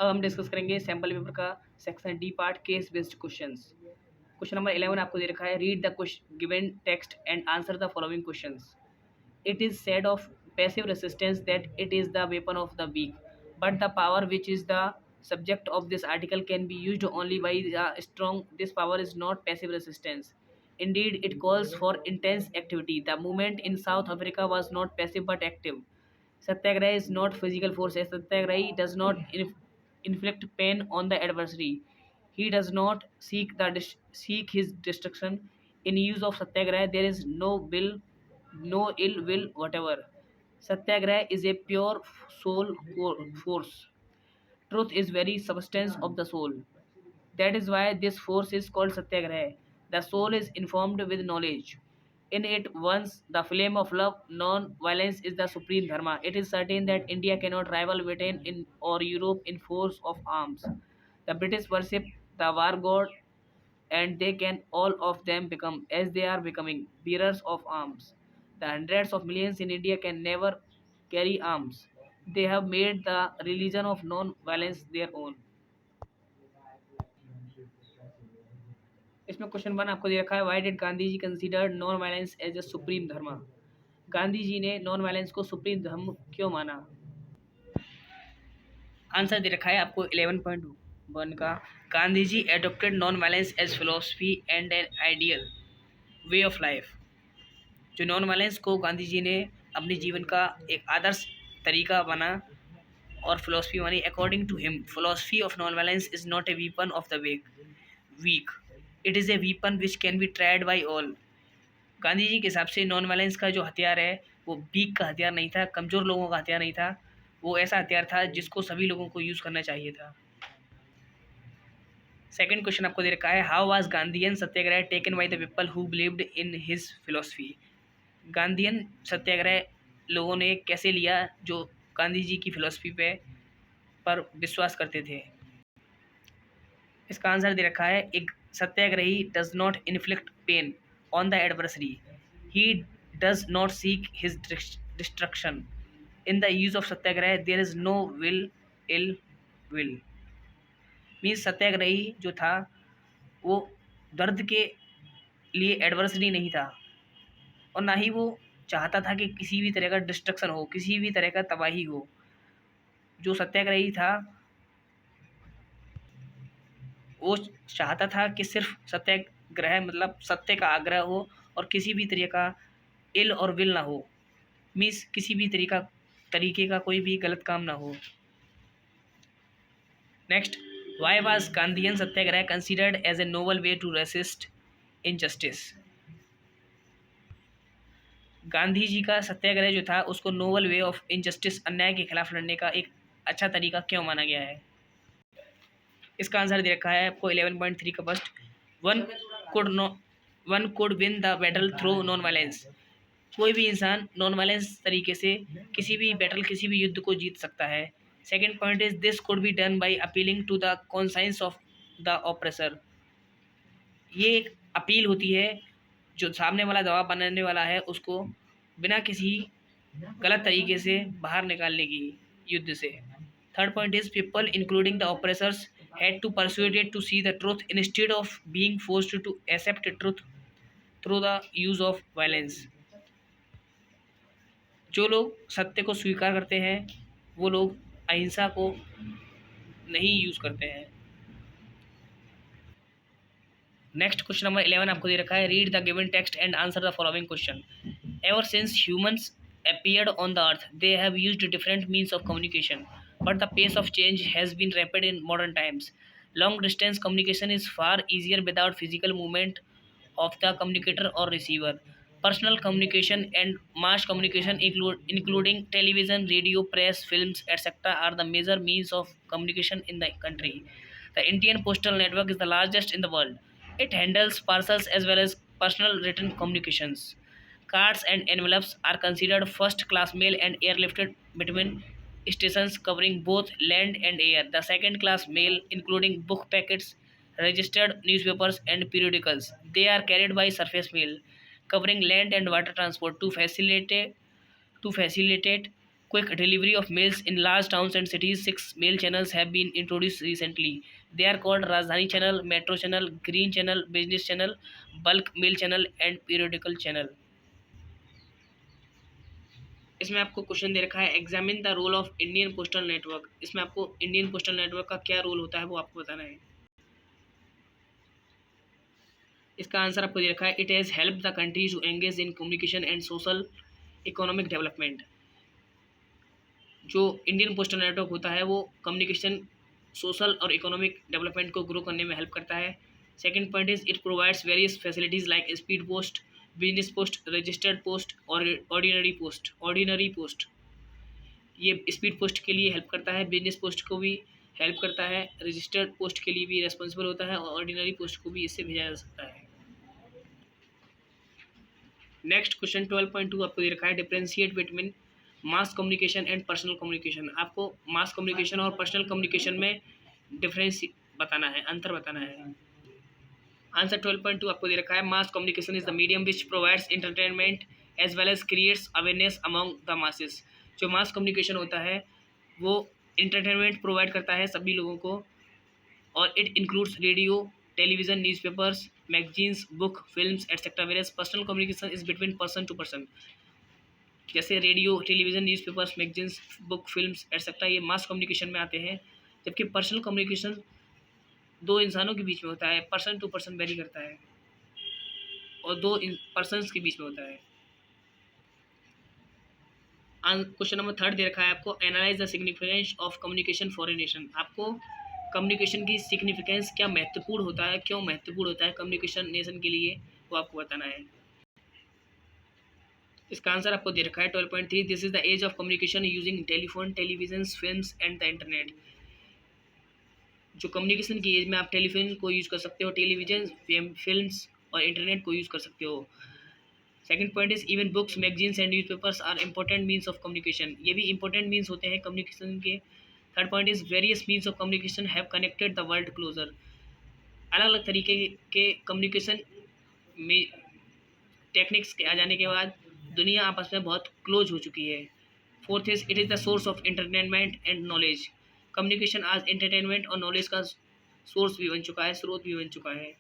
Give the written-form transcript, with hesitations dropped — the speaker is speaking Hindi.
अब हम डिस्कस करेंगे सैम्पल पेपर का section D part case based questions. Question number 11 आपको दे रखा है, read the given text and answer the following questions. It is said of passive resistance that it is the weapon of the weak, but the power which is the subject of this article can be used only by the strong. This power is not passive resistance. Indeed, it calls for intense activity. The movement in South Africa was not passive but active. Satyagraha is not physical force. A Satyagrahi does not inflict pain on the adversary. He does not seek his destruction. In use of Satyagraha, there is no will, no ill will whatever. Satyagraha is a pure soul force. Truth is very substance of the soul. That is why this force is called Satyagraha. The soul is informed with knowledge. In it once the flame of love, non-violence is the supreme dharma. It is certain that India cannot rival Britain in or Europe in force of arms. The British worship the war god, and they can all of them become, as they are becoming, bearers of arms. The hundreds of millions in India can never carry arms. They have made the religion of non-violence their own. इसमें क्वेश्चन 1 आपको दे रखा है, why did Gandhi ji consider non violence as a supreme dharma. Gandhi जी ने नॉन वायलेंस को सुप्रीम धर्म क्यों माना। आंसर दे रखा है आपको 11.1 का, Gandhi ji adopted non violence as philosophy and an ideal way of life. जो नॉन वायलेंस को गांधी जी ने अपने जीवन का एक आदर्श तरीका बना और फिलोसफी मानी। According to him, philosophy of non violence is not a weapon of the weak, it is a weapon which can be tried by all. Gandhi ji के हिसाब से नॉन वायलेंस का जो हथियार है वो वीक का हथियार नहीं था, कमज़ोर लोगों का हथियार नहीं था, वो ऐसा हथियार था जिसको सभी लोगों को यूज़ करना चाहिए था। सेकंड क्वेश्चन आपको दे रखा है, how was Gandhian satyagraha taken by the people who believed in his philosophy. Gandhian satyagraha लोगों ने कैसे लिया जो गांधी जी की फिलोसफी पर विश्वास करते थे। इसका आंसर दे रखा है, एक satyagrahi does not inflict pain on the adversary, he does not seek his destruction. In the use of satyagraha there is no will ill will. Means सत्याग्रही जो था वो दर्द के लिए एडवर्सरी नहीं था और ना ही वो चाहता था कि किसी भी तरह का डिस्ट्रक्शन हो, किसी भी तरह का तबाही हो। जो सत्याग्रही था वो चाहता था कि सिर्फ सत्याग्रह मतलब सत्य का आग्रह हो और किसी भी तरह का इल और विल ना हो, मीन्स किसी भी तरीके का कोई भी गलत काम ना हो। Next, why was Gandhian satyagraha considered as a noble way to resist injustice. Gandhi ji का सत्याग्रह जो था उसको नोबल वे ऑफ इनजस्टिस, अन्याय के खिलाफ लड़ने का एक अच्छा तरीका क्यों माना गया है। इसका आंसर दे रखा है आपको 11.3 का first, one could win the battle through non violence. कोई भी इंसान नॉन वायलेंस तरीके से किसी भी बैटल, किसी भी युद्ध को जीत सकता है। Second point is this could be done by appealing to the conscience of the oppressor. ये एक अपील होती है जो सामने वाला दबाव बनाने वाला है उसको बिना किसी गलत तरीके से बाहर निकालने की युद्ध से। Third point is people including the oppressors had to persuaded to see the truth instead of being forced to accept truth through the use of violence। जो लोग सत्य को स्वीकार करते हैं वो लोग अहिंसा को नहीं यूज करते हैं। नेक्स्ट क्वेश्चन नंबर 11 आपको दे रखा है, read the given text and answer the following question. Ever since humans appeared on the earth, they have used different means of communication, but the pace of change has been rapid in modern times. Long distance communication is far easier without physical movement of the communicator or receiver. Personal communication and mass communication, including television, radio, press, films, etc., are the major means of communication in the country. The Indian postal network is the largest in the world. It handles parcels as well as personal written communications. Cards and envelopes are considered first-class mail and airlifted between stations covering both land and air. The second-class mail, including book packets, registered newspapers, and periodicals, they are carried by surface mail, covering land and water transport to facilitate quick delivery of mails in large towns and cities. 6 mail channels have been introduced recently. They are called Rajdhani Channel, Metro Channel, Green Channel, Business Channel, Bulk Mail Channel and Periodical Channel. इसमें आपको क्वेश्चन दे रखा है examine the role of Indian postal network. इसमें आपको इंडियन पोस्टल नेटवर्क का क्या रोल होता है वो आपको बताना है। इसका आंसर आपको दे रखा है it has help the country to engage in communication and social economic development. जो इंडियन पोस्टल नेटवर्क होता है वो कम्युनिकेशन, सोशल और इकोनॉमिक डेवलपमेंट को ग्रो करने में हेल्प करता है। Second point is it provides various facilities like speed post, business post, registered post और ऑर्डिनरी पोस्ट। ये स्पीड पोस्ट के लिए हेल्प करता है, बिजनेस पोस्ट को भी हेल्प करता है, रजिस्टर्ड पोस्ट के लिए भी रेस्पॉन्सिबल होता है और ऑर्डिनरी पोस्ट को भी इससे भेजा जा सकता है। नेक्स्ट क्वेश्चन 12.2 आपको दे रखा है differentiate between mass communication and personal communication. आपको मास कम्युनिकेशन और पर्सनल कम्युनिकेशन में डिफरेंस बताना है, अंतर बताना है। आंसर 12.2 आपको दे रखा है mass communication is the medium which provides entertainment as well as creates awareness among the masses. जो मास कम्युनिकेशन होता है वो एंटरटेनमेंट प्रोवाइड करता है सभी लोगों को और it includes radio, television, newspapers, magazines, book, films etcetera. Whereas personal communication is between person to person. जैसे radio, television, newspapers, magazines, book, films etcetera ये मास कम्युनिकेशन में आते हैं, जबकि पर्सनल कम्युनिकेशन दो इंसानों के बीच में होता है, पर्सन टू पर्सन वेरी करता है और दो पर्सनस के बीच में होता है। क्वेश्चन नंबर 3 दे रखा है आपको analyse the significance of communication for a nation. आपको कम्युनिकेशन की सिग्निफिकेंस क्या महत्वपूर्ण होता है, क्यों महत्वपूर्ण होता है कम्युनिकेशन नेशन के लिए, वो आपको बताना है। इसका आंसर आपको दे रखा है 12.3 this is the age of communication using telephone, television, films and the internet. जो कम्युनिकेशन की एज में आप टेलीफोन को यूज़ कर सकते हो, टेलीविजन, फिल्म्स और इंटरनेट को यूज़ कर सकते हो। Second point is even books, magazines and newspapers are important means of communication. ये भी इंपॉर्टेंट मीन्स होते हैं कम्युनिकेशन के। Third point is various means of communication have connected the world closure. अलग अलग तरीके के कम्युनिकेशन में टेक्निक्स के आ जाने के बाद दुनिया आपस में बहुत क्लोज हो चुकी है। Fourth is it is the source of entertainment and knowledge. Communication आज एंटरटेनमेंट और नॉलेज का सोर्स भी बन चुका है, स्रोत भी बन चुका है।